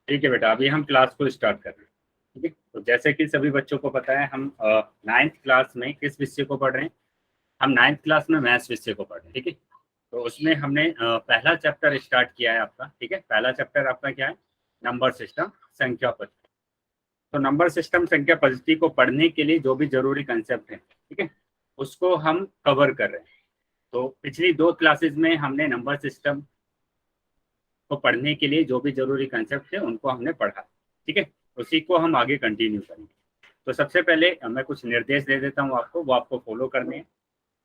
ठीक है बेटा, अभी हम क्लास को स्टार्ट कर रहे हैं। ठीक है, तो जैसे कि सभी बच्चों को पता है, हम नाइन्थ क्लास में किस विषय को पढ़ रहे हैं। हम नाइन्थ क्लास में मैथ्स विषय को पढ़ रहे हैं। ठीक है, तो उसमें हमने पहला चैप्टर स्टार्ट किया है आपका। ठीक है, पहला चैप्टर आपका क्या है? नंबर सिस्टम, संख्या पद्धति। तो नंबर सिस्टम संख्या पद्धति को पढ़ने के लिए जो भी जरूरी कंसेप्ट है, ठीक है, उसको हम कवर कर रहे हैं। तो पिछली दो क्लासेस में हमने नंबर सिस्टम को पढ़ने के लिए जो भी जरूरी कंसेप्ट थे उनको हमने पढ़ा। ठीक है, उसी को हम आगे कंटिन्यू करेंगे। तो सबसे पहले मैं कुछ निर्देश दे देता हूँ आपको, वो आपको फॉलो करने हैं।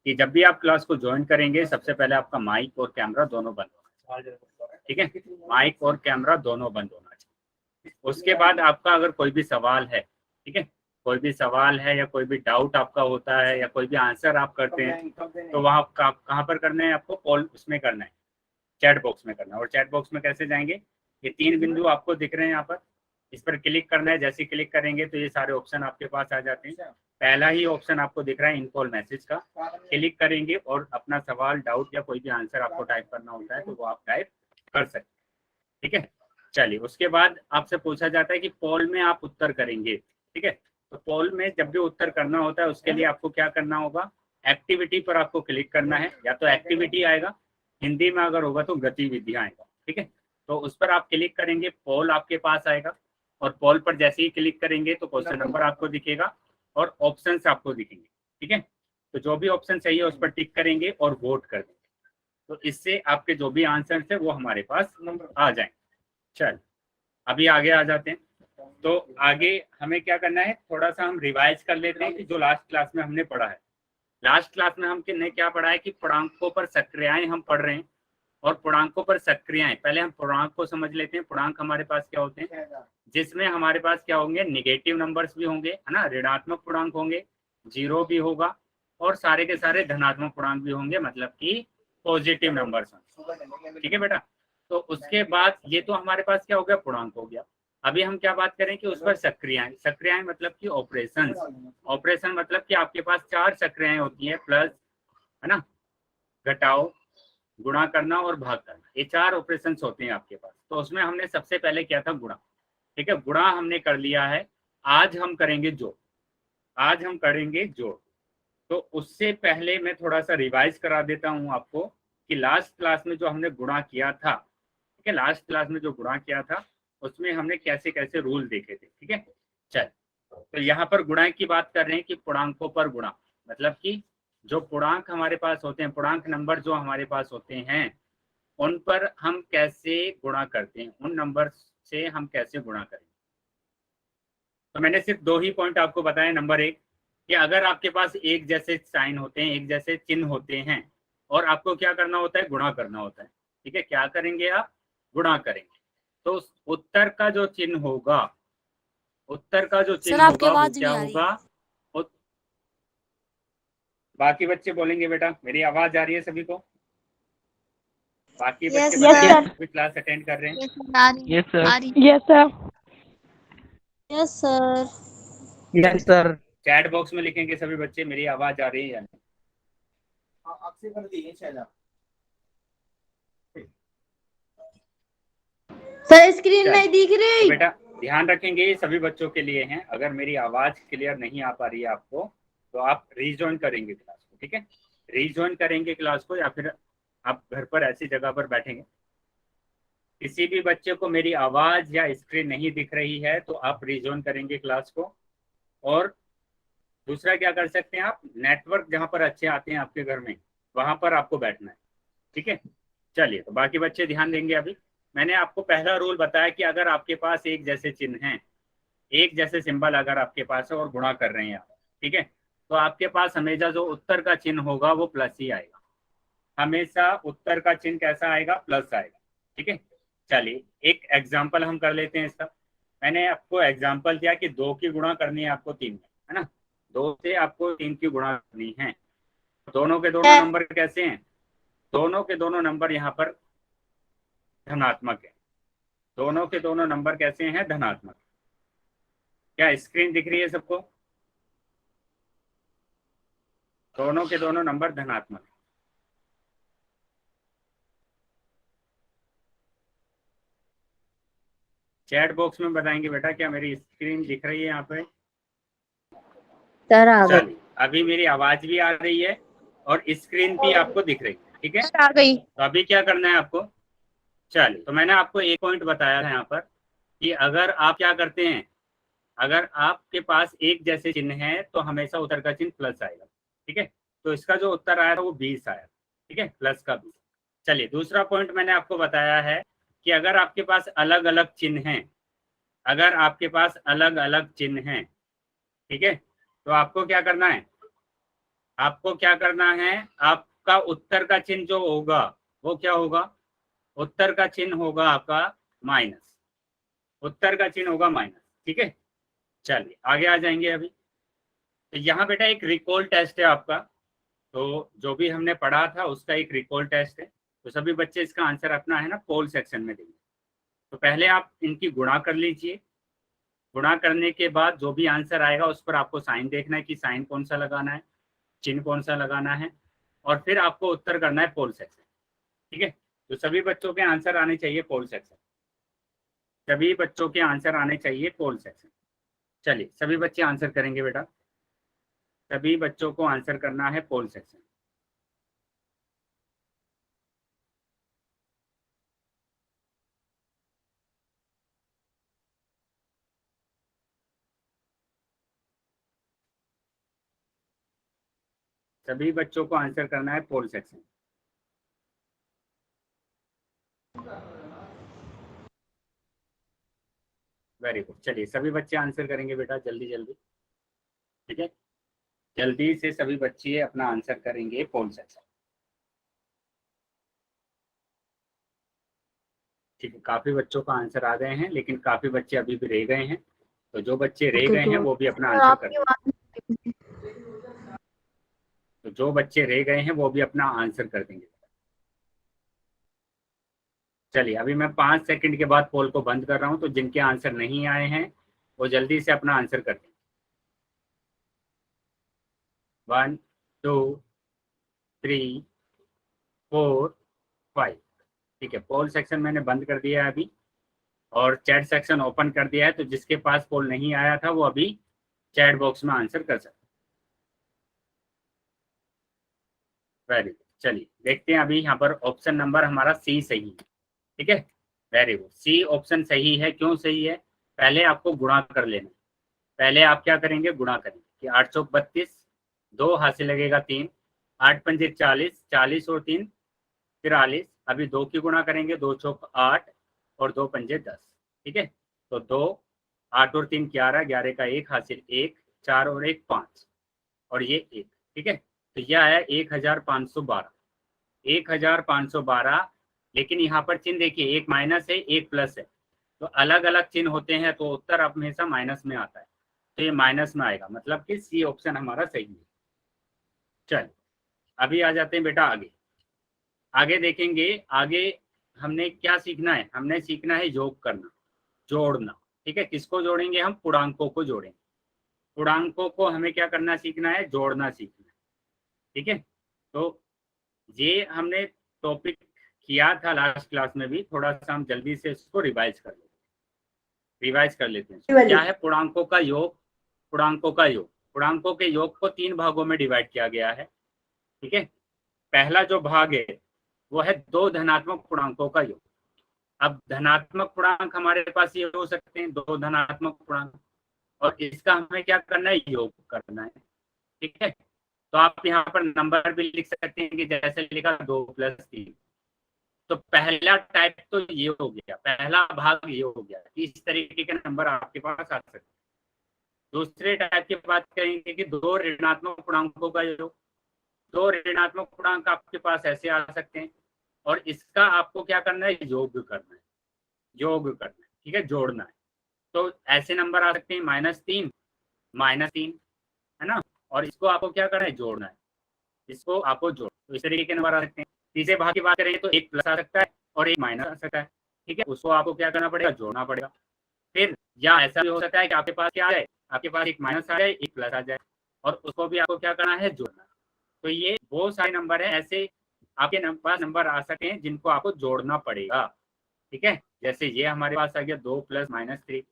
कि जब भी आप क्लास को ज्वाइन करेंगे, सबसे पहले आपका माइक और कैमरा दोनों बंद होना चाहिए। ठीक है, माइक और कैमरा दोनों बंद होना चाहिए। उसके बाद आपका अगर कोई भी सवाल है, ठीक है, कोई भी सवाल है या कोई भी डाउट आपका होता है या कोई भी आंसर आप करते हैं, तो वहाँ कहाँ पर करना है आपको? कॉल उसमें करना है, चैट बॉक्स में करना है। और चैट बॉक्स में कैसे जाएंगे? ये तीन बिंदु आपको दिख रहे हैं यहाँ पर, इस पर क्लिक करना है। जैसे क्लिक करेंगे तो ये सारे ऑप्शन आपके पास आ जाते हैं। पहला ही ऑप्शन आपको दिख रहा है इनकॉल मैसेज का, क्लिक करेंगे और अपना सवाल, डाउट या कोई भी आंसर आपको टाइप करना होता है तो वो आप टाइप कर सकते हैं। ठीक है, चलिए, उसके बाद आपसे पूछा जाता है कि पोल में आप उत्तर करेंगे। ठीक है, तो पोल में जब भी उत्तर करना होता है उसके लिए आपको क्या करना होगा? एक्टिविटी पर आपको क्लिक करना है, या तो एक्टिविटी आएगा, हिंदी में अगर होगा तो गतिविधियां आएगा। ठीक है, तो उस पर आप क्लिक करेंगे, पोल आपके पास आएगा। और पोल पर जैसे ही क्लिक करेंगे तो क्वेश्चन नंबर आपको दिखेगा और ऑप्शन आपको दिखेंगे। ठीक है, तो जो भी ऑप्शन सही है उस पर टिक करेंगे और वोट कर देंगे। तो इससे आपके जो भी आंसर है वो हमारे पास आ जाएंगे। चल, अभी आगे आ जाते हैं। तो आगे हमें क्या करना है, थोड़ा सा हम रिवाइज कर लेते हैं कि जो लास्ट क्लास में हमने पढ़ा है। लास्ट क्लास में हमने क्या पढ़ा है कि पूर्णांकों पर सक्रियाएं हम पढ़ रहे हैं। और पूर्णांकों पर सक्रियाएं, पहले हम पूर्णांक को समझ लेते हैं। पूर्णांक हमारे पास क्या होते हैं? जिसमें हमारे पास क्या होंगे? निगेटिव नंबर्स भी होंगे, है ना, ऋणात्मक पूर्णांक होंगे, जीरो भी होगा, और सारे के सारे धनात्मक पूर्णांक भी होंगे, मतलब कि पॉजिटिव नंबर्स होंगे। ठीक है बेटा, तो उसके बाद ये तो हमारे पास क्या हो गया? पूर्णांक हो गया। अभी हम क्या बात करें कि उस पर सक्रियाएं। सक्रियाएं मतलब कि ऑपरेशन। ऑपरेशन मतलब कि आपके पास चार सक्रियाएं होती हैं, प्लस, है ना, घटाओ, गुणा करना और भाग करना। ये चार ऑपरेशन होते हैं आपके पास। तो उसमें हमने सबसे पहले किया था गुणा। ठीक है, गुणा हमने कर लिया है। आज हम करेंगे जोड़। आज हम करेंगे जोड़। तो उससे पहले मैं थोड़ा सा रिवाइज करा देता हूं आपको कि लास्ट क्लास में जो हमने गुणा किया था, ठीक है, लास्ट क्लास में जो गुणा किया था उसमें हमने कैसे कैसे रूल देखे थे। ठीक है, चल, तो यहाँ पर गुणा की बात कर रहे हैं कि पूर्णांकों पर गुणा, मतलब कि जो पूर्णांक हमारे पास होते हैं, पूर्णांक नंबर जो हमारे पास होते हैं, उन पर हम कैसे गुणा करते हैं, उन नंबर से हम कैसे गुणा करें। तो मैंने सिर्फ दो ही पॉइंट आपको बताया। नंबर एक, कि अगर आपके पास एक जैसे साइन होते हैं, एक जैसे चिन्ह होते हैं, और आपको क्या करना होता है? गुणा करना होता है। ठीक है, क्या करेंगे आप? गुणा करेंगे। तो उत्तर का जो चिन्ह होगा, उत्तर का जो सर चिन्ह आपकी होगा वो आवाज क्या नहीं आ रही। होगा? बाकी बच्चे बोलेंगे बेटा, मेरी आवाज आ रही है सभी को? बाकी बच्चे यस बताएं सर। जो भी क्लास अटेंड कर रहे हैं। यस सर, आ रही यस सर। आ रही। Yes sir. Yes sir. Yes sir. Chat box में लिखेंगे सभी बच्चे, मेरी आवाज आ रही है या नहीं। सर स्क्रीन चल, नहीं दिख तो रही। बेटा ध्यान रखेंगे, ये सभी बच्चों के लिए हैं। अगर मेरी आवाज क्लियर नहीं आ पा रही है आपको, तो आप रीजॉइन करेंगे क्लास को। ठीक है, रीजॉइन करेंगे क्लास को, या फिर आप घर पर ऐसी जगह पर बैठेंगे, किसी भी बच्चे को मेरी आवाज या स्क्रीन नहीं दिख रही है तो आप रीजॉइन करेंगे क्लास को। और दूसरा क्या कर सकते हैं आप? नेटवर्क जहां पर अच्छे आते हैं आपके घर में, वहां पर आपको बैठना है। ठीक है, चलिए, तो बाकी बच्चे ध्यान देंगे। अभी मैंने आपको पहला रूल बताया कि अगर आपके पास एक जैसे चिन्ह हैं, एक जैसे सिंबल अगर आपके पास है और गुणा कर रहे हैं आप, ठीक है, तो आपके पास हमेशा जो उत्तर का चिन्ह होगा वो प्लस ही आएगा। हमेशा उत्तर का चिन्ह कैसा आएगा? प्लस आएगा। ठीक है, चलिए एक एग्जाम्पल हम कर लेते हैं इसका। मैंने आपको एग्जाम्पल दिया कि दो की गुणा करनी है आपको तीन में, है ना, दो से आपको तीन की गुणा करनी है। दोनों के दोनों है। नंबर कैसे हैं? दोनों के दोनों नंबर यहाँ पर धनात्मक है। दोनों के दोनों नंबर कैसे हैं? धनात्मक। क्या स्क्रीन दिख रही है सबको? दोनों के दोनों नंबर धनात्मक। चैट बॉक्स में बताएंगे बेटा क्या मेरी स्क्रीन दिख रही है यहाँ पे? सर आ गई। चलिए, अभी मेरी आवाज भी आ रही है और स्क्रीन भी आपको दिख रही है, ठीक है? आ गई। तो अभी क्या करना है आपको? चलिए, तो मैंने आपको एक पॉइंट बताया था यहाँ पर कि अगर आप क्या करते हैं, अगर आपके पास एक जैसे चिन्ह है तो हमेशा उत्तर का चिन्ह प्लस आएगा, ठीक है? तो इसका जो उत्तर आया था वो 20 आया, ठीक है, प्लस का 20। चलिए, दूसरा पॉइंट मैंने आपको बताया है कि अगर आपके पास अलग अलग चिन्ह हैं, अगर आपके पास अलग अलग चिन्ह हैं, ठीक है, तो आपको क्या करना है? आपको क्या करना है? आपका उत्तर का चिन्ह जो होगा वो क्या होगा? उत्तर का चिन्ह होगा आपका माइनस, उत्तर का चिन्ह होगा माइनस, ठीक है? चलिए आगे आ जाएंगे अभी। तो यहाँ बेटा एक रिकॉल टेस्ट है आपका, तो जो भी हमने पढ़ा था उसका एक रिकॉल टेस्ट है। तो सभी बच्चे इसका आंसर अपना है ना पोल सेक्शन में देंगे। तो पहले आप इनकी गुणा कर लीजिए, गुणा करने के बाद जो भी आंसर आएगा उस पर आपको साइन देखना है कि साइन कौन सा लगाना है, चिन्ह कौन सा लगाना है, और फिर आपको उत्तर करना है पोल सेक्शन, ठीक है? तो सभी बच्चों के आंसर आने चाहिए पोल सेक्शन, सभी बच्चों के आंसर आने चाहिए पोल सेक्शन। चलिए, सभी बच्चे आंसर करेंगे बेटा, सभी बच्चों को आंसर करना है पोल सेक्शन। सभी बच्चों को आंसर करना है पोल सेक्शन। Very good. चलिए, सभी बच्चे आंसर करेंगे बेटा जल्दी जल्दी, ठीक है? जल्दी से सभी बच्चे अपना आंसर करेंगे पोल सेक्शन, ठीक है? काफी बच्चों का आंसर आ गए हैं लेकिन काफी बच्चे अभी भी रह गए हैं, तो जो बच्चे रह गए हैं वो भी अपना आंसर कर देंगे। तो जो बच्चे रह गए हैं वो भी अपना आंसर कर देंगे। चलिए, अभी मैं 5 सेकंड के बाद पोल को बंद कर रहा हूं, तो जिनके आंसर नहीं आए हैं वो जल्दी से अपना आंसर कर दें। 1 2 3 4 5, ठीक है? पोल सेक्शन मैंने बंद कर दिया है अभी, और चैट सेक्शन ओपन कर दिया है, तो जिसके पास पोल नहीं आया था वो अभी चैट बॉक्स में आंसर कर सकते। Very good. चलिए देखते हैं अभी यहाँ पर ऑप्शन नंबर हमारा सी सही है, ठीक है? वेरी गुड, सी ऑप्शन सही है। क्यों सही है? पहले आपको गुणा कर लेना, पहले आप क्या करेंगे? गुणा करेंगे कि 8 चौक 32, 2 हाथ से लगेगा 3, 8 पंजे 40, 40 और 3 43, अभी 2 की गुणा करेंगे, 2 चौक 8 और 2 पंजे 10, ठीक है? तो 2, 8 और 3 11, 11 का 1 हासिल 1, 4 और 1 5, और ये 1, ठीक है? तो यह आया 1512, 1512। लेकिन यहाँ पर चिन्ह देखिए, एक माइनस है एक प्लस है, तो अलग अलग चिन्ह होते हैं तो उत्तर हमेशा माइनस में आता है, तो ये माइनस में आएगा, मतलब कि सी ऑप्शन हमारा सही है। चल अभी आ जाते हैं बेटा आगे, आगे देखेंगे। आगे हमने क्या सीखना है? हमने सीखना है योग करना, जोड़ना, ठीक है? किसको जोड़ेंगे हम? पूर्णांकों को जोड़ेंगे। पूर्णांकों को हमें क्या करना सीखना है? जोड़ना सीखना है, ठीक है? तो ये हमने टॉपिक किया था लास्ट क्लास में भी, थोड़ा सा हम जल्दी से इसको रिवाइज कर लेते हैं, रिवाइज कर लेते हैं। क्या है? पूर्णांकों का योग, पूर्णांकों का योग, पूर्णांकों के योग को 3 भागों में डिवाइड किया गया है, ठीक है? पहला जो भाग है वो है 2 धनात्मक पूर्णांकों का योग। अब धनात्मक पूर्णांक हमारे पास ये हो सकते हैं 2 धनात्मक पूर्णांक, और इसका हमें क्या करना है? योग करना है, ठीक है? तो आप यहाँ पर नंबर भी लिख सकते हैं कि जैसे लिखा 2 + 3। तो पहला टाइप तो ये हो गया, पहला भाग ये हो गया, इस तरीके के नंबर आपके पास आ सकते हैं। दूसरे टाइप की बात करेंगे कि 2 ऋणात्मक पूर्णांकों का योग, 2 ऋणात्मक पूर्णांक आपके पास ऐसे आ सकते हैं, और इसका आपको क्या करना है? योग करना है, योग करना है, ठीक है? जोड़ना है। तो ऐसे नंबर आ सकते हैं -3, -3, है ना? और इसको आपको क्या करना है? जोड़ना है, इसको आपको जोड़, तो इस तरीके के नंबर आ सकते हैं। तीसरे भाग की बात करें तो 1 प्लस आ सकता है और 1 माइनस आ सकता है, ठीक है? उसको आपको क्या करना पड़ेगा? जोड़ना पड़ेगा। फिर या ऐसा भी हो सकता है कि आपके पास क्या आ जाए? आपके पास 1 माइनस आ जाए, 1 प्लस आ जाए, और उसको भी आपको क्या करना है? जोड़ना। तो ये वो सारे नंबर है, ऐसे आपके पास नंबर आ सकते हैं जिनको आपको जोड़ना पड़ेगा, ठीक है, जैसे ये हमारे पास आ गया 2 प्लस माइनस 3,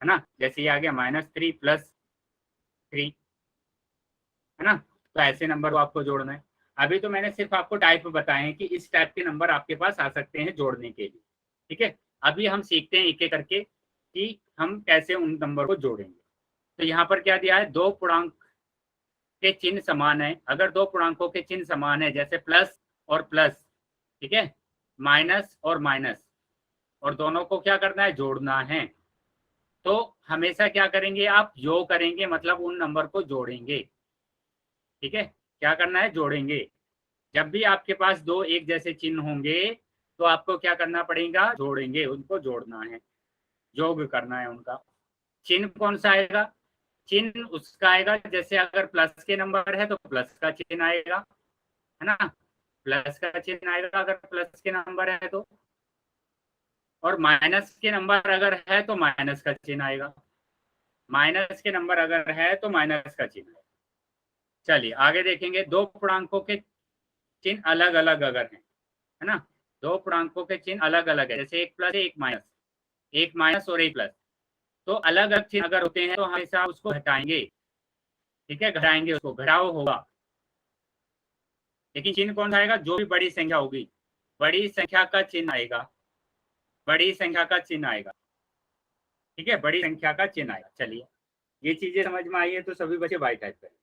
है ना, जैसे ये आ गया -3 प्लस 3, है ना। तो ऐसे नंबर को आपको जोड़ना है। अभी तो मैंने सिर्फ आपको टाइप बताए हैं कि इस टाइप के नंबर आपके पास आ सकते हैं जोड़ने के लिए, ठीक है। अभी हम सीखते हैं एक एक करके कि हम कैसे उन नंबर को जोड़ेंगे। तो यहाँ पर क्या दिया है, दो पूर्णांक के चिन्ह समान है। अगर दो पूर्णांकों के चिन्ह समान है, जैसे प्लस और प्लस, ठीक है, माइनस और माइनस, और दोनों को क्या करना है, जोड़ना है, तो हमेशा क्या करेंगे, आप योग करेंगे, मतलब उन नंबर को जोड़ेंगे, ठीक है। क्या करना है, जोड़ेंगे। जब भी आपके पास दो एक जैसे चिन्ह होंगे तो आपको क्या करना पड़ेगा, जोड़ेंगे, उनको जोड़ना है, योग करना है उनका। चिन्ह कौन सा आएगा, चिन्ह उसका आएगा, जैसे अगर प्लस के नंबर है तो प्लस का चिन्ह आएगा, है ना, प्लस का चिन्ह आएगा अगर प्लस के नंबर है तो, और माइनस के नंबर अगर है तो माइनस का चिन्ह आएगा, माइनस के नंबर अगर है तो माइनस का चिन्ह आएगा। चलिए आगे देखेंगे, दो पूर्णांकों के चिन्ह अलग अलग अगर है ना, दो पूर्णांकों के चिन्ह अलग अलग है, जैसे एक प्लस एक माइनस, एक माइनस और एक प्लस, तो अलग अलग चिन्ह अगर होते हैं तो हमेशा उसको घटाएंगे, ठीक है, घटाएंगे, उसको घटाओ होगा। लेकिन चिन्ह कौन सा आएगा, जो भी बड़ी संख्या होगी, बड़ी संख्या का चिन्ह आएगा, बड़ी संख्या का चिन्ह आएगा, ठीक है, बड़ी संख्या का चिन्ह आएगा। चलिए ये चीजें समझ में आई है तो सभी बच्चे वाई टाइप करें।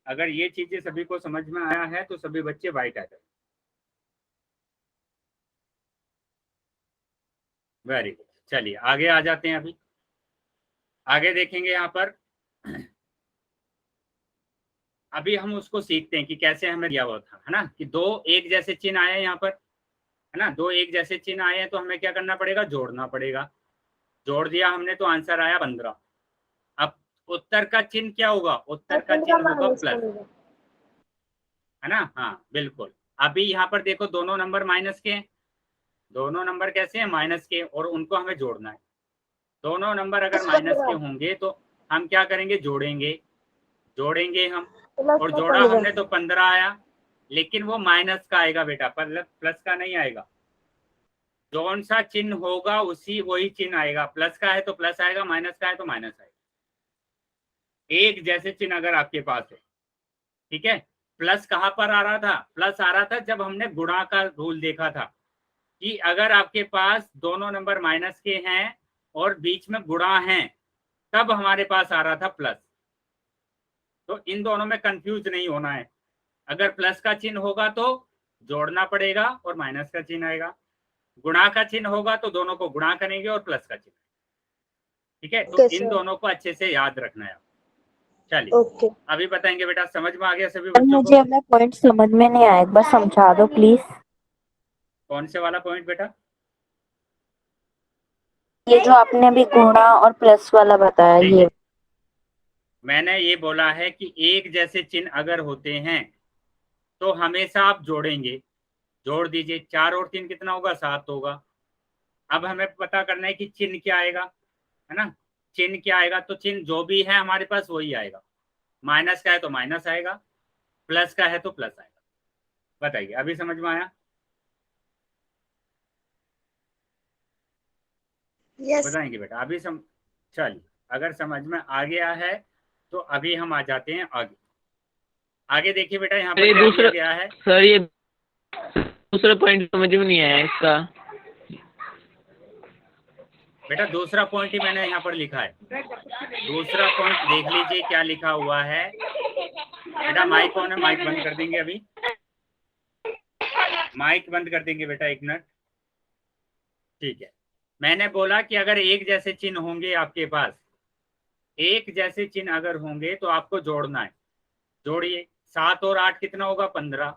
अगर ये चीजें सभी को समझ में आया है तो सभी बच्चे वाई टाइप करें। Very good. चलिए आगे आ जाते हैं। अभी आगे देखेंगे यहाँ पर, अभी हम उसको सीखते हैं कि कैसे हमें दिया हुआ था, है ना, कि दो एक जैसे चिन्ह आए हैं यहाँ पर, है ना, दो एक जैसे चिन्ह आए हैं तो हमें क्या करना पड़ेगा, जोड़ना पड़ेगा। जोड़ दिया हमने तो आंसर आया 15। अब उत्तर का चिन्ह क्या होगा, उत्तर का चिन्ह होगा प्लस, है ना, हाँ बिल्कुल। अभी यहाँ पर देखो दोनों नंबर माइनस के हैं, दोनों नंबर कैसे हैं, माइनस के, और उनको हमें जोड़ना है। दोनों नंबर अगर माइनस के होंगे तो हम क्या करेंगे, जोड़ेंगे, जोड़ेंगे हम, और जोड़ा हमने तो 15 आया, लेकिन वो माइनस का आएगा बेटा, प्लस का नहीं आएगा। कौन सा चिन्ह होगा उसी वही चिन्ह आएगा, प्लस का है तो प्लस आएगा, माइनस का है तो माइनस आएगा। एक जैसे चिन्ह अगर आपके पास है, ठीक है। प्लस कहाँ पर आ रहा था, प्लस आ रहा था जब हमने गुणा का रूल देखा था, कि अगर आपके पास दोनों नंबर माइनस के हैं और बीच में गुणा हैं, तब हमारे पास आ रहा था प्लस। तो इन दोनों में कंफ्यूज नहीं होना है। अगर प्लस का चिन्ह होगा तो जोड़ना पड़ेगा और माइनस का चिन्ह आएगा, गुणा का चिन्ह होगा तो दोनों को गुणा करेंगे और प्लस का चिन्ह, ठीक है। तो इन दोनों को अच्छे से याद रखना है। चलिए अभी बताएंगे बेटा, समझ में आ गया सभी बच्चों मुझे को? अपना पॉइंट समझ में नहीं आया, एक बार समझा दो प्लीज। कौन से वाला पॉइंट बेटा? ये जो आपने अभी गुणा और प्लस वाला बताया, ये देखिए मैंने ये बोला है कि एक जैसे चिन्ह अगर होते हैं तो हमेशा आप जोड़ेंगे। जोड़ दीजिए, 4 और 3 कितना होगा, 7 होगा। अब हमें पता करना है कि चिन्ह क्या आएगा, है ना, चिन्ह क्या आएगा, तो चिन्ह जो भी है हमारे पास वही आएगा। माइनस का है तो माइनस आएगा, प्लस का है तो प्लस आएगा। बताइए अभी समझ में आया? बताएंगे बेटा अभी चलिए अगर समझ में आ गया है तो अभी हम आ जाते हैं आगे। आगे देखिए बेटा, यहाँ पर क्या दिया गया है। सर ये दूसरा पॉइंट समझ में नहीं आया इसका। बेटा दूसरा पॉइंट ही मैंने यहाँ पर लिखा है, दूसरा पॉइंट देख लीजिए क्या लिखा हुआ है। बेटा माइक ऑन है, माइक बंद कर देंगे अभी, माइक बंद कर देंगे बेटा, एक मिनट। ठीक है, मैंने बोला कि अगर एक जैसे चिन्ह होंगे आपके पास, एक जैसे चिन्ह अगर होंगे तो आपको जोड़ना है। जोड़िए, 7 और 8 कितना होगा, 15।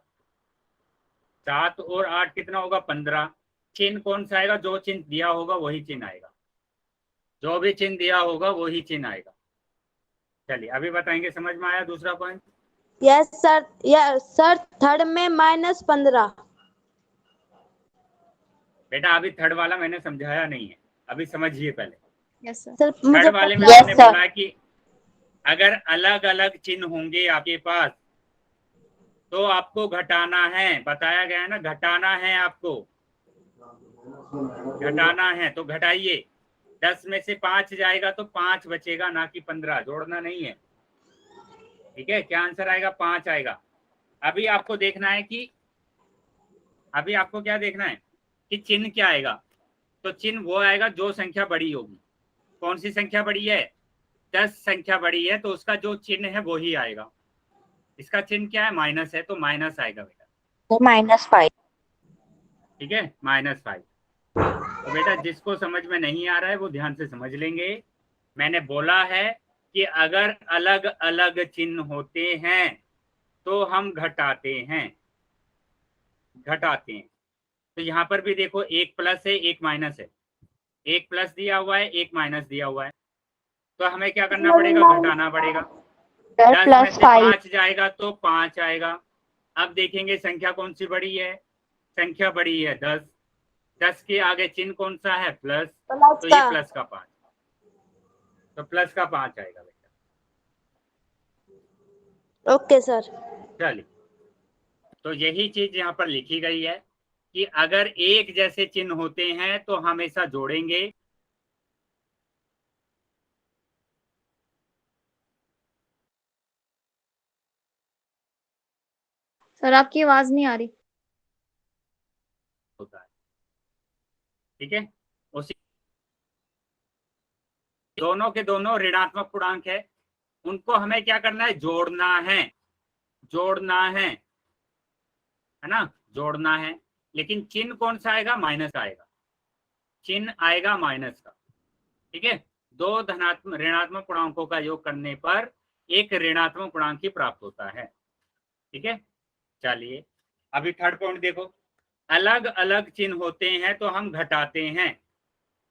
7 और 8 कितना होगा, 15। चिन्ह कौन सा आएगा, जो चिन्ह दिया होगा वही चिन्ह आएगा, जो भी चिन्ह दिया होगा वही चिन्ह आएगा। चलिए अभी बताएंगे, समझ में आया दूसरा point? Yes sir, yes sir, third में -15। बेटा अभी थर्ड वाला मैंने समझाया नहीं है, अभी समझिए पहले। यस सर, मुझे थर्ड वाले में Yes, मैंने sir. बोला कि अगर अलग अलग चिन्ह होंगे आपके पास तो आपको घटाना है, बताया गया है ना, घटाना है आपको। घटाना है तो घटाइए, 10 में से 5 जाएगा तो 5 बचेगा, ना कि 15, जोड़ना नहीं है। ठीक है, क्या आंसर आएगा? 5 आएगा। अभी आपको देखना है कि अभी आपको क्या देखना है कि चिन्ह क्या आएगा। तो चिन्ह वो आएगा जो संख्या बड़ी होगी। कौन सी संख्या बड़ी है? 10 संख्या बड़ी है तो उसका जो चिन्ह है वो ही आएगा। इसका चिन्ह क्या है? माइनस है, तो माइनस आएगा बेटा। तो -5। ठीक है, -5। तो बेटा जिसको समझ में नहीं आ रहा है वो ध्यान से समझ लेंगे। मैंने बोला है कि अगर अलग अलग चिन्ह होते हैं तो हम घटाते हैं। तो यहाँ पर भी देखो, एक प्लस है एक माइनस है, एक प्लस दिया हुआ है एक माइनस दिया हुआ है, तो हमें क्या करना पड़ेगा? घटाना पड़ेगा। सर 10 में से +5। 5 जाएगा तो 5 आएगा। अब देखेंगे संख्या कौन सी बड़ी है। संख्या बड़ी है 10, 10 के आगे चिन्ह कौन सा है? प्लस, प्लस तो ये का। प्लस का 5, तो प्लस का 5 आएगा बेटा। Okay sir. चलिए, तो यही चीज यहाँ पर लिखी गई है कि अगर एक जैसे चिन्ह होते हैं तो हमेशा जोड़ेंगे। सर आपकी आवाज नहीं आ रही। होता है, ठीक है। उसी दोनों के दोनों ऋणात्मक पूर्णांक है, उनको हमें क्या करना है? जोड़ना है। जोड़ना है ना, जोड़ना है। लेकिन चिन्ह कौन सा आएगा? माइनस आएगा, चिन्ह आएगा माइनस का। ठीक है, दो धनात्मक ऋणात्मक पूर्णांकों का योग करने पर एक ऋणात्मक पूर्णांक ही प्राप्त होता है। ठीक है, चलिए अभी थर्ड पॉइंट देखो। अलग अलग चिन्ह होते हैं तो हम घटाते हैं।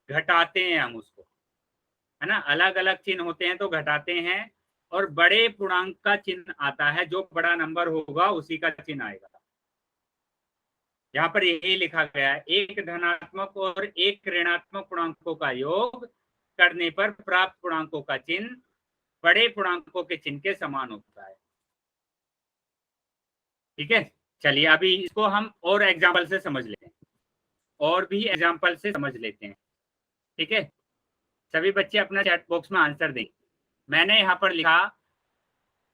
घटाते हैं हम उसको, है ना। अलग अलग चिन्ह होते हैं तो घटाते हैं, और बड़े पूर्णांक का चिन्ह आता है, जो बड़ा नंबर होगा उसी का चिन्ह आएगा। यहाँ पर यही लिखा गया है, एक धनात्मक और एक ऋणात्मक पूर्णांकों का योग करने पर प्राप्त पूर्णांकों का चिन्ह बड़े पूर्णांकों के चिन्ह के समान होता है। ठीक है, चलिए अभी इसको हम और एग्जाम्पल से समझ लेते हैं, और भी एग्जाम्पल से समझ लेते हैं। ठीक है, सभी बच्चे अपना चैट बॉक्स में आंसर दें। मैंने यहाँ पर लिखा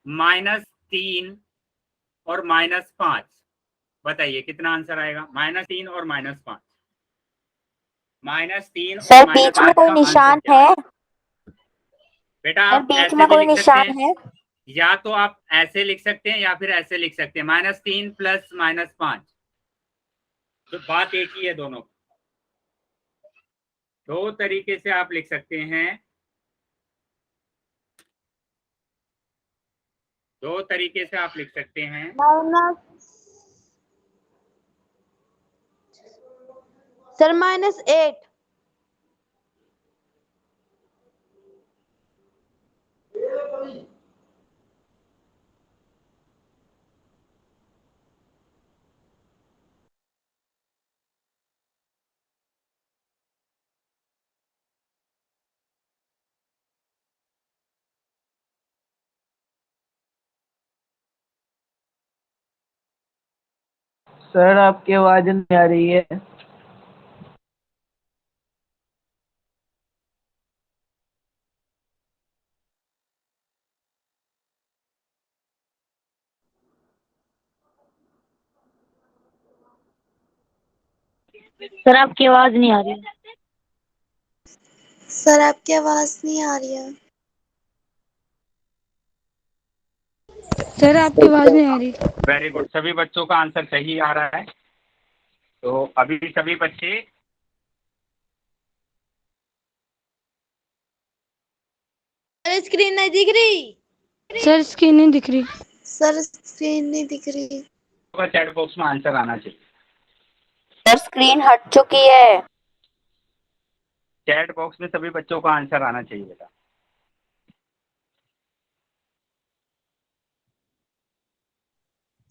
-3 और -5, बताइए कितना आंसर आएगा? -3 और -5। -3 और सर बीच में -5 कोई का आंसर निशान क्या है? बेटा? सर आप बीच ऐसे में भी कोई लिख सकते निशान हैं, है? या तो आप ऐसे लिख सकते हैं या फिर ऐसे लिख सकते हैं, -3 प्लस -5, तो बात एक ही है दोनों। दो तरीके से आप लिख सकते हैं, दो तरीके से आप लिख सकते हैं। Minus sir -8। सर आपकी आवाज नहीं आ रही है। सर आपकी आवाज नहीं आ रही। सर आपकी आवाज नहीं आ रही है। सर आपकी आवाज नहीं आ रही। वेरी गुड, सभी बच्चों का आंसर सही आ रहा है। तो अभी सभी बच्चे स्क्रीन नहीं दिख रही। सर स्क्रीन नहीं दिख रही। सर स्क्रीन नहीं दिख रही। चैट बॉक्स में आंसर आना चाहिए। सर स्क्रीन हट चुकी है। चैट बॉक्स में सभी बच्चों का आंसर आना चाहिए बेटा।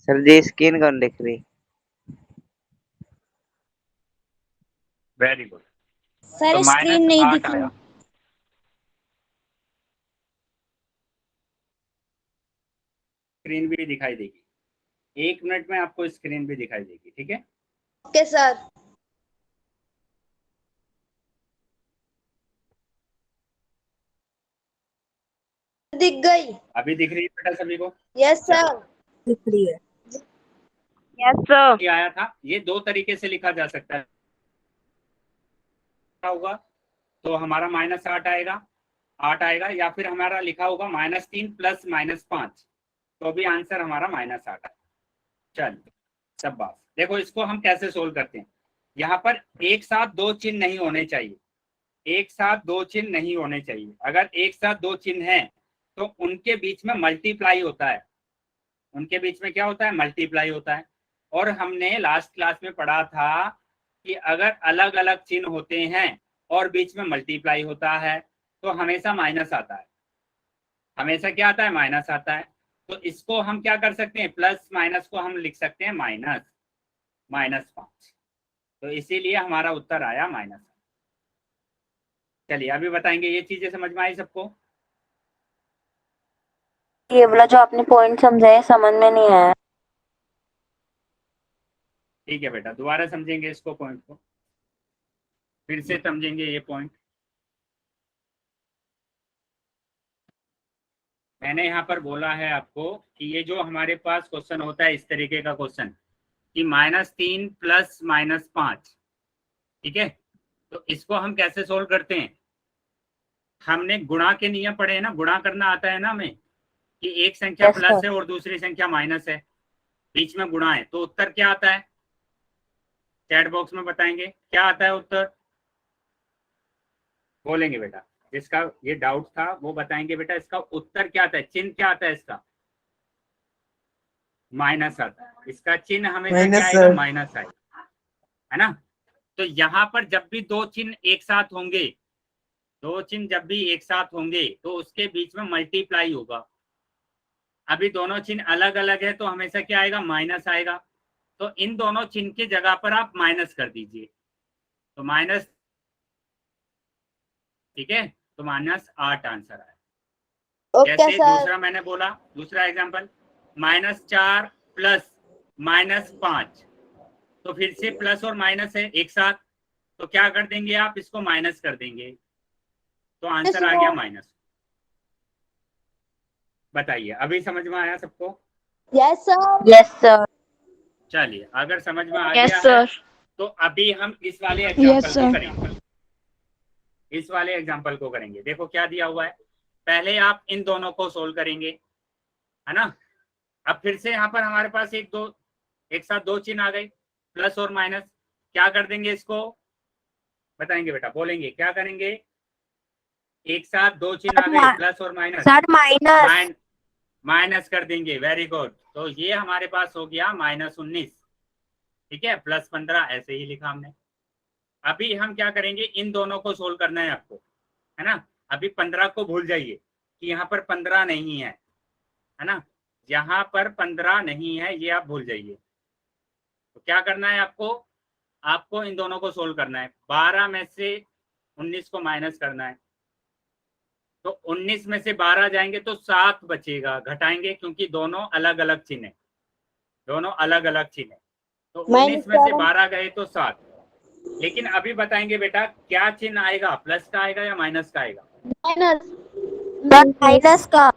सर जी स्क्रीन कौन दिख रही? वेरी गुड, सर तो स्क्रीन नहीं -8 दिख रही। आया। स्क्रीन भी दिखाई देगी, 1 मिनट में आपको स्क्रीन भी दिखाई देगी। ठीक है, ओके सर। दिख गई। अभी दिख रही है बेटा सभी को? Yes sir. दिख रही है। Yes sir. ये आया था, ये दो तरीके से लिखा जा सकता है। होगा तो हमारा -8 आएगा, 8 आएगा, या फिर हमारा लिखा होगा -3 प्लस -5, तो भी आंसर हमारा -8 आएगा। चलिए सब बात देखो, इसको हम कैसे सोल्व करते हैं। यहाँ पर एक साथ दो चिन्ह नहीं होने चाहिए, एक साथ दो चिन्ह नहीं होने चाहिए। अगर एक साथ दो चिन्ह हैं तो उनके बीच में मल्टीप्लाई होता है, उनके बीच में क्या होता है, मल्टीप्लाई होता है। और हमने लास्ट क्लास में पढ़ा था कि अगर अलग अलग चिन्ह होते हैं और बीच में मल्टीप्लाई होता है तो हमेशा माइनस आता है, हमेशा क्या आता है, माइनस आता है। तो इसको हम क्या कर सकते हैं, प्लस माइनस को हम लिख सकते हैं -5, तो इसीलिए हमारा उत्तर आया -8। चलिए अभी बताएंगे, ये चीजें समझ में आई सबको? ये वाला जो आपने पॉइंट समझाया समझ में नहीं आया। ठीक है बेटा, दोबारा समझेंगे इसको, पॉइंट को फिर से समझेंगे ये पॉइंट। मैंने यहाँ पर बोला है आपको कि ये जो हमारे पास क्वेश्चन होता है, इस तरीके का क्वेश्चन कि -3 प्लस -5, ठीक है, तो इसको हम कैसे सोल्व करते हैं। हमने गुणा के नियम पढ़े हैं ना, गुणा करना आता है ना हमें, कि एक संख्या Yes, प्लस sir. है और दूसरी संख्या माइनस है, बीच में गुणा है, तो उत्तर क्या आता है, चैट बॉक्स में बताएंगे क्या आता है उत्तर, बोलेंगे बेटा। जिसका ये डाउट था वो बताएंगे बेटा, इसका उत्तर क्या आता है, चिन्ह क्या आता है इसका, माइनस आता है, इसका चिन्ह हमेशा क्या आएगा, माइनस आएगा, है ना। तो यहाँ पर जब भी दो चिन्ह एक साथ होंगे, दो चिन्ह जब भी एक साथ होंगे तो उसके बीच में मल्टीप्लाई होगा। अभी दोनों चिन्ह अलग अलग है तो हमेशा क्या आएगा, माइनस आएगा। तो इन दोनों चिन्ह की जगह पर आप माइनस कर दीजिए, तो माइनस, ठीक है, तो -8 आंसर आया। ओके जैसे सर। दूसरा मैंने बोला, दूसरा एग्जांपल -4 प्लस -5, तो फिर से प्लस और माइनस है एक साथ, तो क्या कर देंगे आप, इसको माइनस कर देंगे, तो आंसर आ गया -। बताइए अभी समझ में आया सबको? Yes sir. Yes sir. चलिए अगर समझ में आ यस गया है सर। तो अभी हम इस वाले एग्जांपल Yes, को sir. करेंगे, इस वाले एग्जांपल को करेंगे। देखो क्या दिया हुआ है, पहले आप इन दोनों को सोल्व करेंगे, है ना। अब फिर से यहाँ पर हमारे पास एक साथ दो चिन्ह आ गए, प्लस और माइनस, क्या कर देंगे इसको, बताएंगे बेटा, बोलेंगे क्या करेंगे, एक साथ दो चिन्ह आ गए, प्लस और माइनस, सर माइनस। माइनस कर देंगे, वेरी गुड। तो ये हमारे पास हो गया -19, ठीक है, +15, ऐसे ही लिखा हमने। अभी हम क्या करेंगे, इन दोनों को सोल्व करना है आपको, है ना। अभी 15 को भूल जाइए कि यहाँ पर 15 नहीं है ना, यहाँ पर 15 नहीं है, ये आप भूल जाइए। तो क्या करना है आपको, आपको इन दोनों को सोल्व करना है। 12 में से 19 को माइनस करना है, तो 19 में से 12 जाएंगे तो 7 बचेगा, घटाएंगे क्योंकि दोनों अलग अलग चिन्ह है, दोनों अलग अलग चिन्ह है। तो 19 में से 12 गए तो 7। लेकिन अभी बताएंगे बेटा क्या चिन्ह आएगा, प्लस का आएगा या माइनस का आएगा, माइनस का।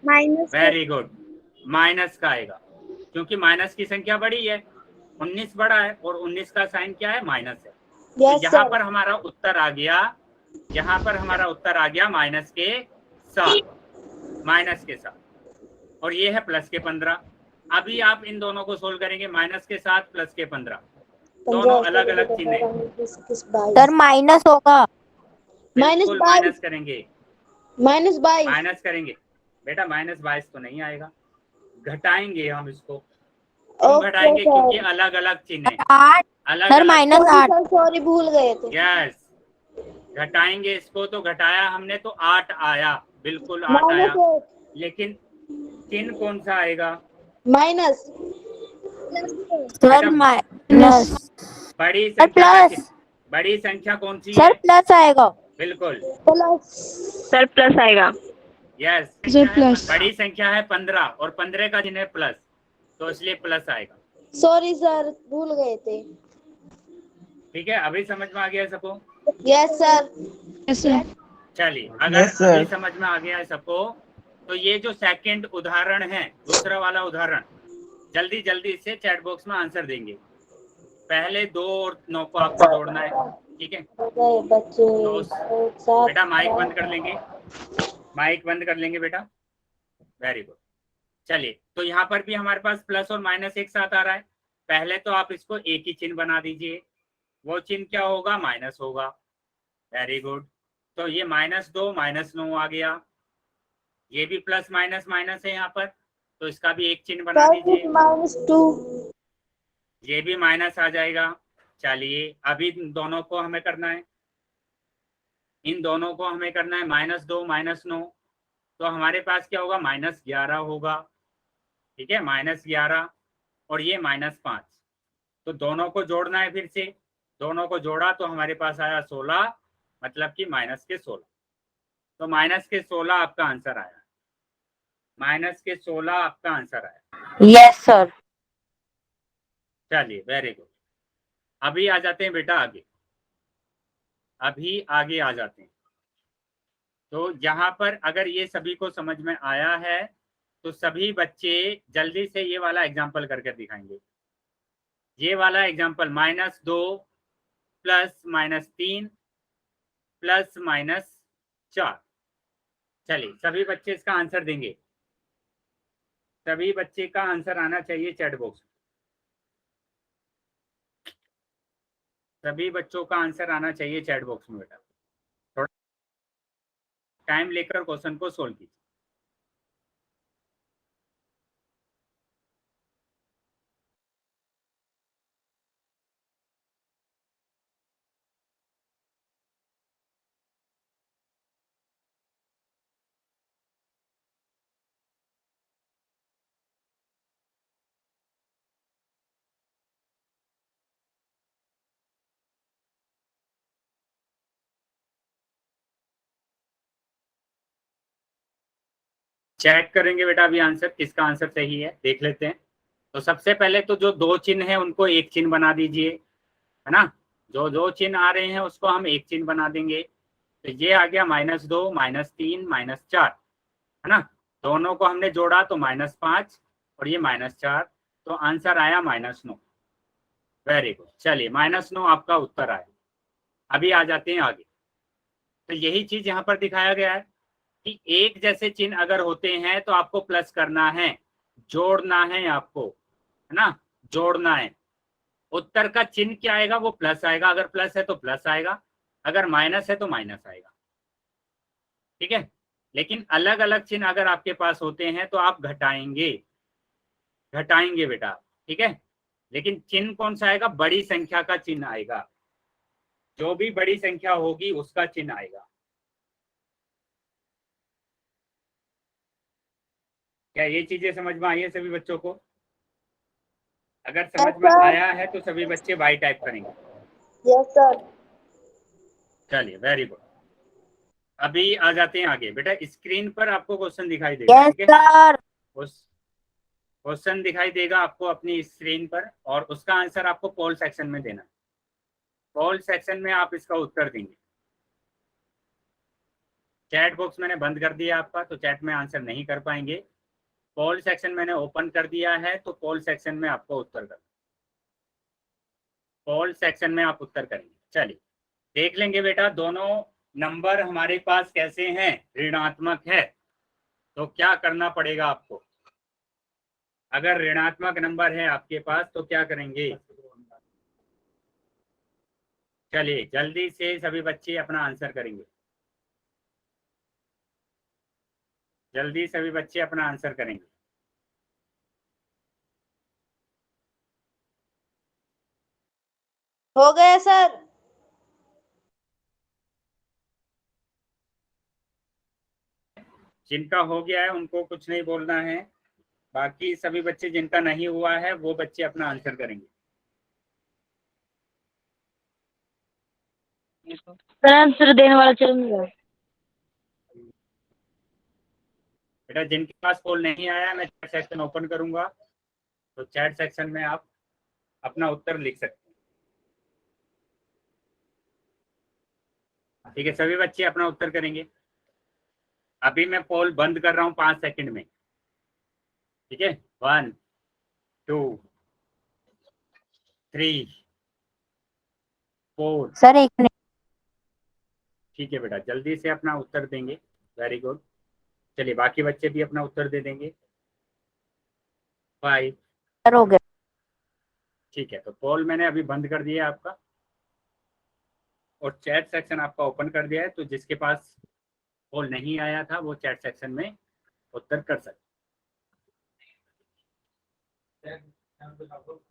माइनस वेरी गुड, माइनस का आएगा, क्योंकि माइनस की संख्या बड़ी है, 19 बड़ा है और 19 का साइन क्या है, माइनस है। तो यहाँ पर हमारा उत्तर आ गया, यहाँ पर हमारा उत्तर आ गया -7, और ये है +15। अभी आप इन दोनों को सोल्व करेंगे, -7 +15, दोनों अलग अलग चिन्ह है, सर माइनस होगा। बिल्कुल माइनस करेंगे, -22। माइनस करेंगे बेटा, -22 तो नहीं आएगा, घटाएंगे हम इसको, क्यों घटाएंगे, क्योंकि अलग अलग चिन्ह है, 8 अलग सर, अलग, -8। सॉरी भूल गए थे। यस, घटाएंगे इसको, तो घटाया हमने तो 8 आया, बिल्कुल 8 आया, लेकिन चिन्ह कौन सा आएगा, माइनस। Sir minus. बड़ी सर संख्या, प्लस। बड़ी संख्या कौन सी सर है, प्लस आएगा। बिल्कुल, सर प्लस आएगा। Yes, sir plus. बड़ी संख्या है 15 और 15 का चिन्ह है प्लस, तो इसलिए प्लस आएगा। सॉरी सर भूल गए थे। ठीक है, अभी समझ में आ गया सबको? Yes sir. Yes, sir. चलिए अगर अभी समझ में आ गया है सबको, तो ये जो सेकंड उदाहरण है, दूसरा वाला उदाहरण, जल्दी जल्दी से चैट बॉक्स में आंसर देंगे। पहले 2 और 9 को आपको जोड़ना है, ठीक है। हो गए बच्चे तो सात बेटा माइक बंद कर लेंगे, माइक बंद कर लेंगे बेटा। Very good. चलिए, तो यहाँ पर भी हमारे पास प्लस और माइनस एक साथ आ रहा है। पहले तो आप इसको एक ही चिन्ह बना दीजिए, वो चिन्ह क्या होगा, माइनस होगा। Very good. तो ये -2 -9 आ गया। ये भी प्लस माइनस माइनस है यहाँ पर, तो इसका भी एक चिन्ह बना दीजिए, -2 ये भी माइनस आ जाएगा। चलिए, अभी इन दोनों को हमें करना है, इन दोनों को हमें करना है -2 -9, तो हमारे पास क्या होगा, -11 होगा, ठीक है, -11 और ये -5। तो दोनों को जोड़ना है, फिर से दोनों को जोड़ा तो हमारे पास आया 16, मतलब कि -16। तो -16 आपका आंसर आया, -16 आपका आंसर आया। Yes sir. चलिए, वेरी गुड। अभी आ जाते हैं बेटा आगे, अभी आगे आ जाते हैं। तो यहाँ पर अगर ये सभी को समझ में आया है तो सभी बच्चे जल्दी से ये वाला एग्जाम्पल करके दिखाएंगे। ये वाला एग्जाम्पल, -2 प्लस -3 प्लस -4। चलिए, सभी बच्चे इसका आंसर देंगे, सभी बच्चे का आंसर आना चाहिए चैट बॉक्स में, सभी बच्चों का आंसर आना चाहिए चैट बॉक्स में। बेटा थोड़ा टाइम लेकर क्वेश्चन को सोल्व कीजिए। चेक करेंगे बेटा अभी आंसर, किसका आंसर सही है देख लेते हैं। तो सबसे पहले तो जो 2 चिन्ह है उनको एक चिन्ह बना दीजिए, है ना। जो 2 चिन्ह आ रहे हैं उसको हम एक चिन्ह बना देंगे। तो ये आ गया -2 -3 -4, है ना। दोनों को हमने जोड़ा तो -5 और ये -4, तो आंसर आया -9। Very good. चलिए, -9 आपका उत्तर आया। अभी आ जाते हैं आगे। तो यही चीज यहाँ पर दिखाया गया है कि एक जैसे चिन्ह अगर होते हैं तो आपको प्लस करना है, जोड़ना है आपको, है ना, जोड़ना है। उत्तर का चिन्ह क्या आएगा, वो प्लस आएगा, अगर प्लस है तो प्लस आएगा, अगर माइनस है तो माइनस आएगा, ठीक है। लेकिन अलग अलग चिन्ह अगर आपके पास होते हैं तो आप घटाएंगे, घटाएंगे बेटा, ठीक है। लेकिन चिन्ह कौन सा आएगा, बड़ी संख्या का चिन्ह आएगा, जो भी बड़ी संख्या होगी उसका चिन्ह आएगा। क्या ये चीजें समझ में आई है सभी बच्चों को? अगर समझ में आया है तो सभी बच्चे वाई टाइप करेंगे। Yes sir. चलिए, वेरी गुड। अभी आ जाते हैं आगे। बेटा स्क्रीन पर आपको क्वेश्चन दिखाई देगा, यस ठीक है। सर। उस क्वेश्चन दिखाई देगा आपको अपनी स्क्रीन पर, और उसका आंसर आपको पोल सेक्शन में देना है। पोल सेक्शन में आप इसका उत्तर देंगे। चैट बॉक्स मैंने बंद कर दिया आपका, तो चैट में आंसर नहीं कर पाएंगे। पोल सेक्शन मैंने ओपन कर दिया है, तो पोल सेक्शन में आपको उत्तर करना, पोल सेक्शन में आप उत्तर करेंगे। चलिए देख लेंगे बेटा, दोनों नंबर हमारे पास कैसे हैं, ऋणात्मक है। तो क्या करना पड़ेगा आपको, अगर ऋणात्मक नंबर है आपके पास तो क्या करेंगे। चलिए जल्दी से सभी बच्चे अपना आंसर करेंगे, जल्दी सभी बच्चे अपना आंसर करेंगे। हो गया सर। जिनका हो गया है उनको कुछ नहीं बोलना है, बाकी सभी बच्चे जिनका नहीं हुआ है वो बच्चे अपना आंसर करेंगे। सर आंसर देने वाला चल रहा है। बेटा जिनके पास पोल नहीं आया, मैं चैट सेक्शन ओपन करूंगा, तो चैट सेक्शन में आप अपना उत्तर लिख सकते हैं, ठीक है। सभी बच्चे अपना उत्तर करेंगे। अभी मैं पोल बंद कर रहा हूँ 5 सेकंड में, ठीक है। 1 2 3 4। सर एक मिनट। ठीक है बेटा, जल्दी से अपना उत्तर देंगे। Very good. चलिए बाकी बच्चे भी अपना उत्तर दे देंगे। 5। सर हो गया। ठीक है, तो पोल मैंने अभी बंद कर दिया आपका और चैट सेक्शन आपका ओपन कर दिया है। तो जिसके पास पोल नहीं आया था वो चैट सेक्शन में उत्तर कर सकते।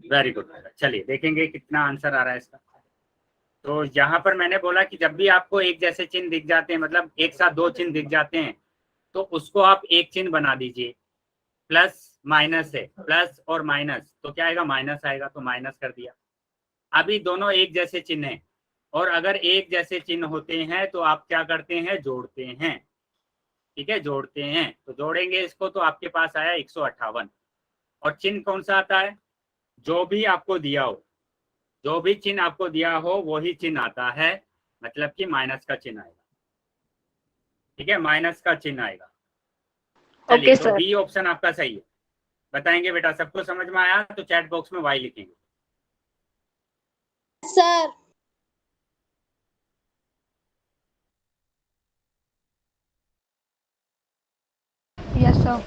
Very good. चलिए देखेंगे कितना आंसर आ रहा है इसका। तो यहाँ पर मैंने बोला कि जब भी आपको एक जैसे चिन्ह दिख जाते हैं, मतलब एक साथ दो चिन्ह दिख जाते हैं, तो उसको आप एक चिन्ह बना दीजिए। प्लस माइनस है, प्लस और माइनस, तो क्या आएगा? माइनस आएगा, तो माइनस कर दिया। अभी दोनों एक जैसे चिन्ह हैं, और अगर एक जैसे चिन्ह होते हैं तो आप क्या करते हैं? जोड़ते हैं। ठीक है, जोड़ते हैं। तो जोड़ेंगे इसको, तो आपके पास आया 158। और चिन्ह कौन सा आता है? जो भी आपको दिया हो, जो भी चिन्ह आपको दिया हो वही चिन्ह आता है, मतलब कि माइनस का चिन्ह आएगा। ठीक है, माइनस का चिन्ह आएगा। चलिए, तो बी ऑप्शन आपका सही है। बताएंगे बेटा, सबको समझ में आया? तो चैट बॉक्स में वाई लिखेंगे। Sir. Yes sir.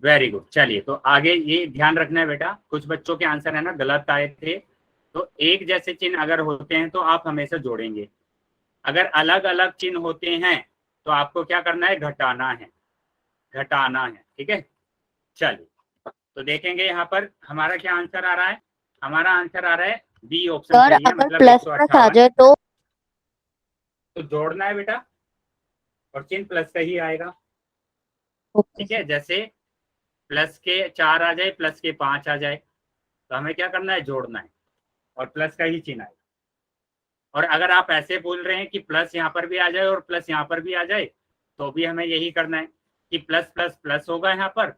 Very good. चलिए, तो आगे ये ध्यान रखना है बेटा, कुछ बच्चों के आंसर है ना गलत आए थे। तो एक जैसे चिन्ह अगर होते हैं तो आप हमेशा जोड़ेंगे। अगर अलग अलग चिन्ह होते हैं तो आपको क्या करना है? घटाना है, घटाना है। ठीक है, चलिए तो देखेंगे यहाँ पर हमारा क्या आंसर आ रहा है। हमारा आंसर आ रहा है बी ऑप्शन सर सही है, अगर मतलब प्लस प्लस आ 158। जाए तो? तो जोड़ना है बेटा, और चिन्ह प्लस का ही आएगा। ओके ठीक है, सर। जैसे प्लस के 4 आ जाए, प्लस के 5 आ जाए, तो हमें क्या करना है? जोड़ना है, और प्लस का ही चिन्ह आएगा। और अगर आप ऐसे बोल रहे हैं कि प्लस यहाँ पर भी आ जाए और प्लस यहाँ पर भी आ जाए, तो भी हमें यही करना है कि प्लस प्लस प्लस होगा यहाँ पर,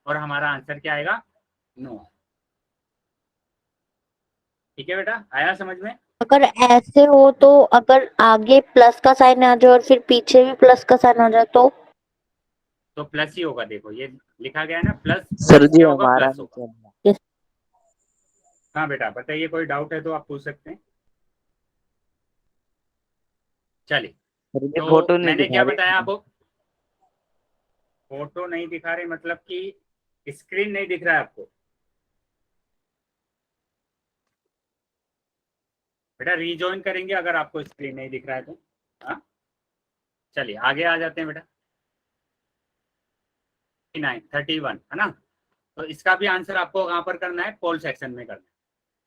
और हमारा आंसर क्या आएगा? 9। ठीक है बेटा, आया समझ में? अगर ऐसे हो तो अगर आगे प्लस का साइन आ जाए और फिर पीछे भी प्लस का साइन आ जाए तो प्लस ही होगा। देखो ये लिखा गया है ना, प्लस सर प्लस जी क्या होगा? हमारा प्लस नहीं होगा। चल रहा। तो? हाँ बेटा बताइए, कोई डाउट है तो आप पूछ सकते हैं। चलिए, सर जी फोटो तो नहीं मैंने दिखा क्या बताया रही। आपको? फोटो नहीं दिखा रहे मतलब कि स्क्रीन नहीं दिख रहा है आपको? बेटा रीजॉइन करेंगे अगर आपको स्क्रीन नहीं दिख रहा है तो। हाँ, चलिए आगे आ जाते हैं बेटा। 31 है ना? तो इसका भी आंसर आपको कहाँ पर करना है? पोल सेक्शन में करना है।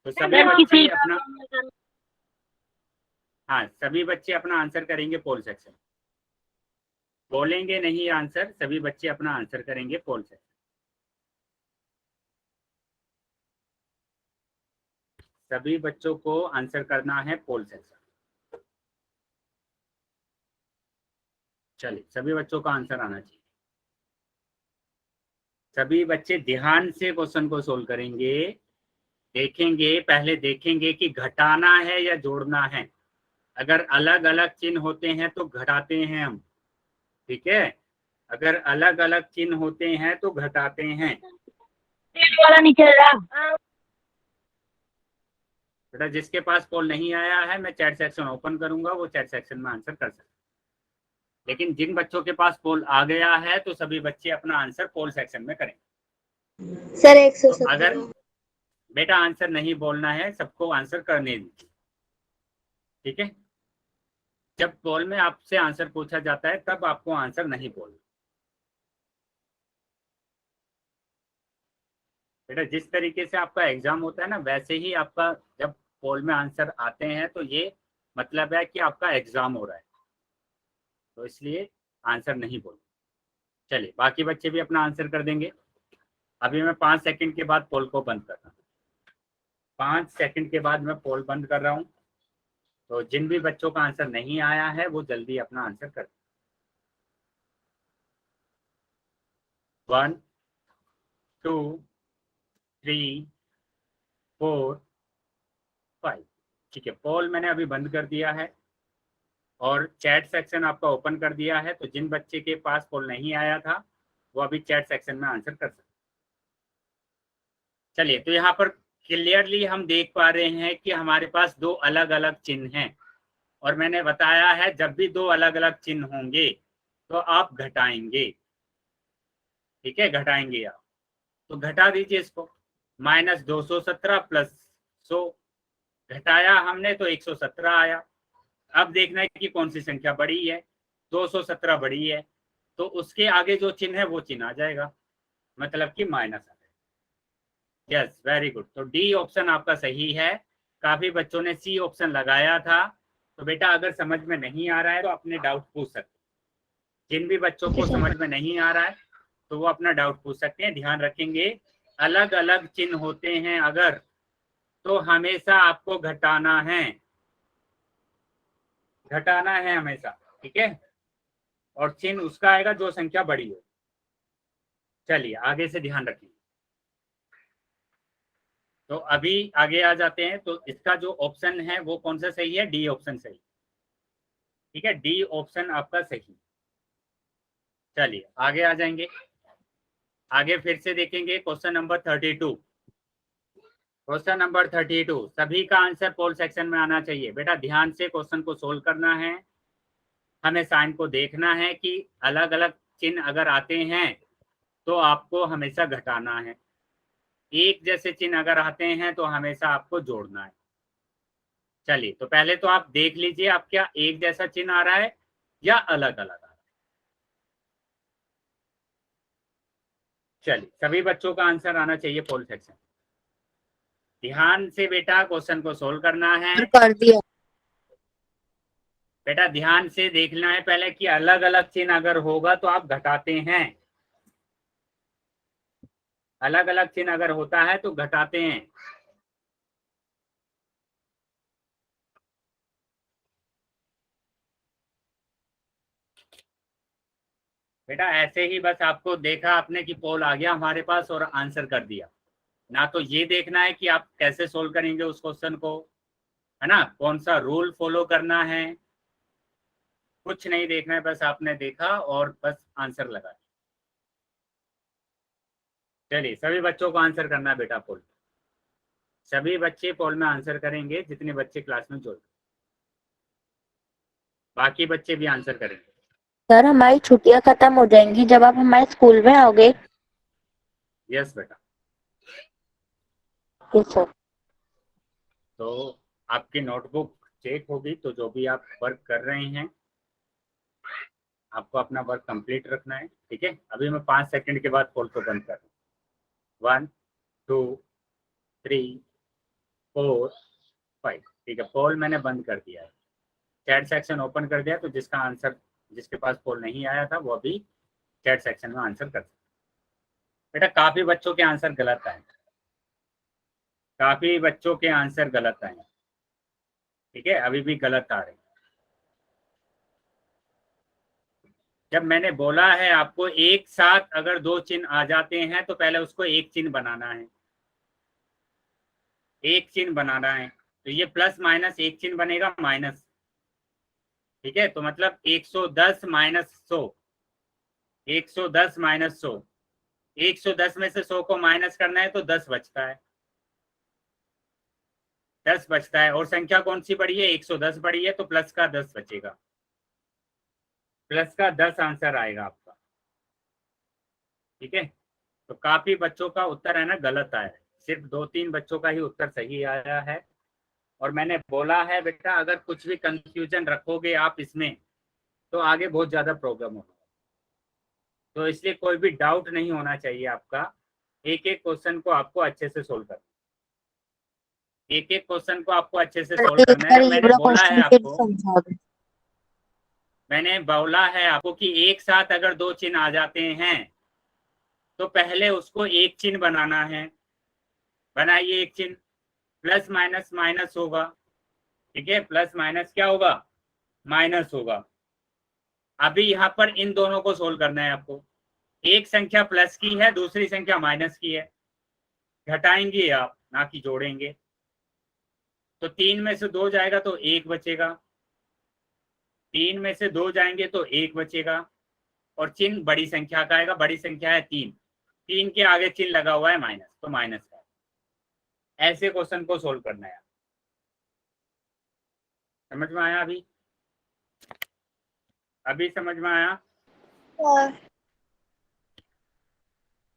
तो सभी सर बच्चे किसी अपना, हाँ सभी बच्चे अपना आंसर करेंगे पोल सेक्शन। बोलेंगे नहीं आंसर, सभी बच्चे अपना आंसर करेंगे पोल सेक्शन। सभी बच्चों को आंसर करना है पोल सेक्शन। चलिए, सभी बच्चों का आंसर आना चाहिए। सभी बच्चे ध्यान से क्वेश्चन को सोल्व करेंगे। देखेंगे, पहले देखेंगे कि घटाना है या जोड़ना है। अगर अलग अलग चिन्ह होते हैं तो घटाते हैं हम। ठीक है, अगर अलग अलग चिन्ह होते हैं तो घटाते हैं। वाला नहीं चल रहा। बेटा जिसके पास पोल नहीं आया है, मैं चैट सेक्शन ओपन करूंगा, वो चैट सेक्शन में आंसर कर सकते। लेकिन जिन बच्चों के पास पोल आ गया है तो सभी बच्चे अपना आंसर पोल सेक्शन में करें। सर तो अगर 117। बेटा आंसर नहीं बोलना है, सबको आंसर करने दीजिए। ठीक है, जब पोल में आपसे आंसर पूछा जाता है तब आपको आंसर नहीं बोलना। बेटा जिस तरीके से आपका एग्जाम होता है ना, वैसे ही आपका जब पोल में आंसर आते हैं तो ये मतलब है कि आपका एग्जाम हो रहा है, तो इसलिए आंसर नहीं बोल। चलिए बाकी बच्चे भी अपना आंसर कर देंगे। अभी मैं 5 सेकंड के बाद पोल को बंद कर रहा हूँ। 5 सेकंड के बाद मैं पोल बंद कर रहा हूँ। तो जिन भी बच्चों का आंसर नहीं आया है वो जल्दी अपना आंसर कर। 1 2 3 4 5। ठीक है, पोल मैंने अभी बंद कर दिया है और चैट सेक्शन आपका ओपन कर दिया है, तो जिन बच्चे के पास पोल नहीं आया था वो अभी चैट सेक्शन में आंसर कर सकते। चलिए, तो यहाँ पर क्लियरली हम देख पा रहे हैं कि हमारे पास दो अलग अलग चिन्ह हैं और मैंने बताया है जब भी दो अलग अलग चिन्ह होंगे तो आप घटाएंगे। ठीक है, घटाएंगे आप, तो घटा दीजिए इसको। -217 + 100 घटाया हमने तो 117 आया। अब देखना है कि कौन सी संख्या बड़ी है। 217 बड़ी है तो उसके आगे जो चिन्ह है वो चिन्ह आ जाएगा, मतलब कि माइनस आ जाएगा। Yes, very good. तो डी ऑप्शन आपका सही है। काफी बच्चों ने सी ऑप्शन लगाया था। तो बेटा अगर समझ में नहीं आ रहा है तो अपने डाउट पूछ सकते हैं। जिन भी बच्चों को समझ में नहीं आ रहा है तो वो अपना डाउट पूछ सकते हैं। ध्यान रखेंगे, अलग अलग चिन्ह होते हैं अगर, तो हमेशा आपको घटाना है, घटाना है हमेशा। ठीक है, और चिन्ह उसका आएगा जो संख्या बड़ी हो। चलिए आगे से ध्यान रखिए। तो अभी आगे आ जाते हैं। तो इसका जो ऑप्शन है वो कौन सा सही है? डी ऑप्शन सही। ठीक है, डी ऑप्शन आपका सही। चलिए आगे आ जाएंगे। आगे फिर से देखेंगे क्वेश्चन नंबर 32। क्वेश्चन नंबर 32 सभी का आंसर पोल सेक्शन में आना चाहिए। बेटा ध्यान से क्वेश्चन को सोल्व करना है। हमें साइन को देखना है कि अलग अलग चिन्ह अगर आते हैं तो आपको हमेशा घटाना है, एक जैसे चिन्ह अगर आते हैं तो हमेशा आपको जोड़ना है। चलिए, तो पहले तो आप देख लीजिए आप क्या एक जैसा चिन्ह आ रहा है या अलग अलग आ रहा है। चलिए, सभी बच्चों का आंसर आना चाहिए पोल सेक्शन। ध्यान से बेटा क्वेश्चन को सोल्व करना है। कर दिया। बेटा ध्यान से देखना है पहले कि अलग अलग चिन्ह अगर होगा तो आप घटाते हैं, अलग अलग चिन्ह अगर होता है तो घटाते हैं। बेटा ऐसे ही बस आपको देखा आपने कि पोल आ गया हमारे पास और आंसर कर दिया ना, तो ये देखना है कि आप कैसे सोल्व करेंगे उस क्वेश्चन को, है ना, कौन सा रूल फॉलो करना है, कुछ नहीं देखना है। बस आपने देखा और बस आंसर लगा। चलिए, सभी बच्चों को आंसर करना है बेटा पोल। सभी बच्चे पोल में आंसर करेंगे जितने बच्चे क्लास में जुड़, बाकी बच्चे भी आंसर करेंगे। सर हमारी छुट्टियां खत्म हो जाएंगी जब आप हमारे स्कूल में आओगे। यस बेटा। Yes sir. तो आपकी नोटबुक चेक होगी, तो जो भी आप वर्क कर रहे हैं आपको अपना वर्क कंप्लीट रखना है। ठीक है, अभी मैं 5 सेकंड के बाद पोल को बंद कर रहा हूँ। 1 2 3 4 5। ठीक है, पोल मैंने बंद कर दिया है। चैट सेक्शन ओपन कर दिया, तो जिसका आंसर, जिसके पास पोल नहीं आया था वो अभी चैट सेक्शन में आंसर कर सकते। बेटा काफी बच्चों के आंसर गलत आए, काफी बच्चों के आंसर गलत आए। ठीक है, अभी भी गलत आ रहे। जब मैंने बोला है आपको एक साथ अगर दो चिन्ह आ जाते हैं तो पहले उसको एक चिन्ह बनाना है, एक चिन्ह बनाना है। तो ये प्लस माइनस एक चिन्ह बनेगा माइनस। ठीक है, तो मतलब 110 - 100, 110 - 100, 110 में से 100 को माइनस करना है तो 10 बचता है, 10 बचता है। और संख्या कौन सी बड़ी है? 110 बड़ी है, तो प्लस का 10 बचेगा, प्लस का 10 आंसर आएगा आपका। ठीक है, तो काफी बच्चों का उत्तर है ना गलत आया है, सिर्फ 2-3 बच्चों का ही उत्तर सही आया है। और मैंने बोला है बेटा अगर कुछ भी कंफ्यूजन रखोगे आप इसमें तो आगे बहुत ज्यादा प्रॉब्लम होगा, तो इसलिए कोई भी डाउट नहीं होना चाहिए आपका। एक एक क्वेश्चन को आपको अच्छे से सोल्व करना, एक एक क्वेश्चन को आपको अच्छे से सोल्व करना है। मैंने बोला है आपको, मैंने बोला है आपको कि एक साथ अगर दो चिन्ह आ जाते हैं तो पहले उसको एक चिन्ह बनाना है। बनाइए एक चिन्ह, प्लस माइनस माइनस होगा। ठीक है, प्लस माइनस क्या होगा? माइनस होगा। अभी यहाँ पर इन दोनों को सोल्व करना है आपको। एक संख्या प्लस की है, दूसरी संख्या माइनस की है, घटाएंगे आप ना कि जोड़ेंगे। तो 3 में से 2 जाएगा तो 1 बचेगा, 3 में से 2 जाएंगे तो 1 बचेगा, और चिन्ह बड़ी संख्या का आएगा, बड़ी संख्या है 3, 3 के आगे चिन्ह लगा हुआ है माइनस, तो माइनस का। ऐसे क्वेश्चन को सोल्व करना है। समझ में आया? अभी समझ में आया?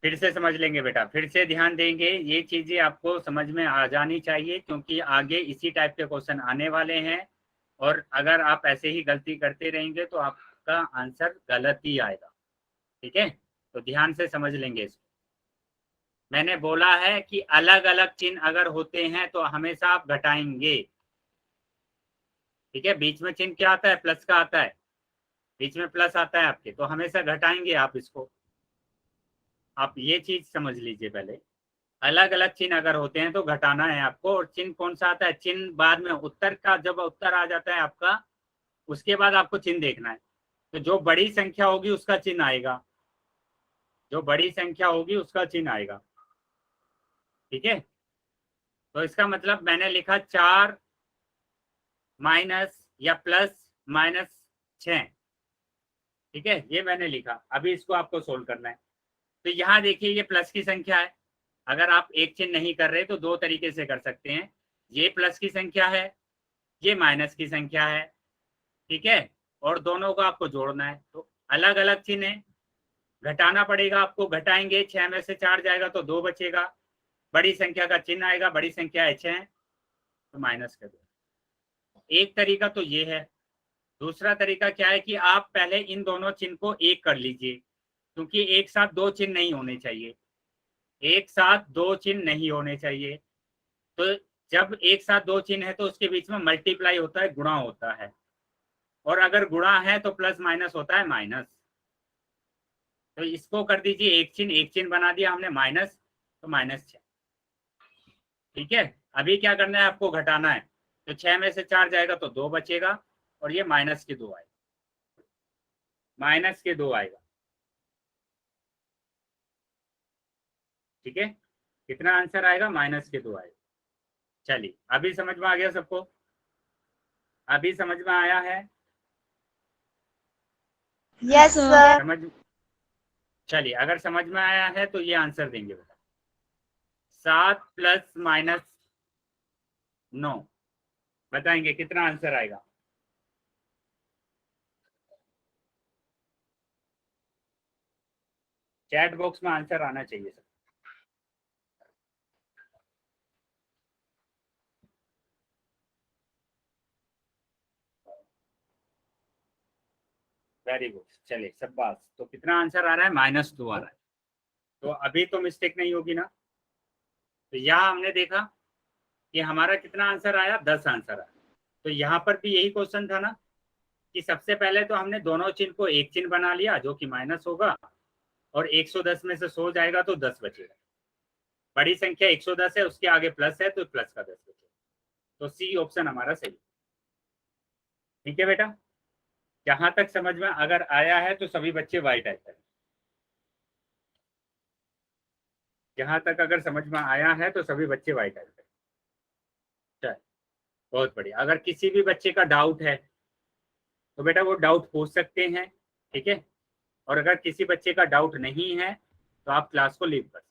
फिर से समझ लेंगे बेटा, फिर से ध्यान देंगे, ये चीजें आपको समझ में आ जानी चाहिए, क्योंकि आगे इसी टाइप के क्वेश्चन आने वाले हैं, और अगर आप ऐसे ही गलती करते रहेंगे तो आपका आंसर गलत ही आएगा। ठीक है, तो ध्यान से समझ लेंगे इसको। मैंने बोला है कि अलग अलग चिन्ह अगर होते हैं तो हमेशा आप घटाएंगे। ठीक है, बीच में चिन्ह क्या आता है? प्लस का आता है, बीच में प्लस आता है आपके, तो हमेशा घटाएंगे आप इसको। आप ये चीज समझ लीजिए पहले, अलग अलग चिन्ह अगर होते हैं तो घटाना है आपको। और चिन्ह कौन सा आता है? चिन्ह बाद में उत्तर का, जब उत्तर आ जाता है आपका, उसके बाद आपको चिन्ह देखना है। तो जो बड़ी संख्या होगी उसका चिन्ह आएगा, जो बड़ी संख्या होगी उसका चिन्ह आएगा। ठीक है, तो इसका मतलब मैंने लिखा 4 माइनस या प्लस -6। ठीक है, ये मैंने लिखा। अभी इसको आपको सोल्व करना है। तो यहाँ देखिए, ये प्लस की संख्या है। अगर आप एक चिन्ह नहीं कर रहे तो 2 तरीके से कर सकते हैं। ये प्लस की संख्या है, ये माइनस की संख्या है। ठीक है, और दोनों को आपको जोड़ना है, तो अलग अलग चिन्ह है, घटाना पड़ेगा आपको। घटाएंगे, 6 में से 4 जाएगा तो 2 बचेगा, बड़ी संख्या का चिन्ह आएगा, बड़ी संख्या है 6, तो माइनस कर दो। एक तरीका तो ये है। दूसरा तरीका क्या है कि आप पहले इन दोनों चिन्ह को एक कर लीजिए, क्योंकि एक साथ 2 चिन्ह नहीं होने चाहिए, एक साथ 2 चिन्ह नहीं होने चाहिए। तो जब एक साथ 2 चिन्ह है तो उसके बीच में मल्टीप्लाई होता है, गुणा होता है, और अगर गुणा है तो प्लस माइनस होता है माइनस। तो इसको कर दीजिए एक चिन्ह बना दिया हमने माइनस, तो -6। ठीक है, अभी क्या करना है आपको? घटाना है। तो 6 में से 4 जाएगा तो 2 बचेगा, और ये -2 आएगा, -2 आएगा। ठीक है, कितना आंसर आएगा? -2 आएगा। चलिए, अभी समझ में आ गया सबको? अभी समझ में आया है? Yes sir. समझ, चलिए, अगर समझ में आया है तो ये आंसर देंगे बेटा। 7 + -9 बताएंगे कितना आंसर आएगा? चैट बॉक्स में आंसर आना चाहिए सर। वेरी गुड, चलिए शाबाश। तो कितना आंसर आ रहा है? -2 आ रहा है। तो अभी तो मिस्टेक नहीं होगी ना? तो यहाँ हमने देखा कि हमारा कितना आंसर आया? 10 आंसर आया। तो यहाँ पर भी यही क्वेश्चन था ना, कि सबसे पहले तो हमने दोनों चिन्ह को एक चिन्ह बना लिया जो कि माइनस होगा, और 110 में से 100 जाएगा तो 10 बचेगा। बड़ी संख्या 110 है, उसके आगे प्लस है तो प्लस का 10 बचेगा। तो सी ऑप्शन हमारा सही। ठीक है बेटा, जहां तक समझ में अगर आया है तो सभी बच्चे वाई टाइप करें। जहां तक अगर समझ में आया है तो सभी बच्चे वाई टाइप करें। चल, बहुत बढ़िया। अगर किसी भी बच्चे का डाउट है तो बेटा वो डाउट पूछ सकते हैं। ठीक है, और अगर किसी बच्चे का डाउट नहीं है तो आप क्लास को लीव कर सकते हैं।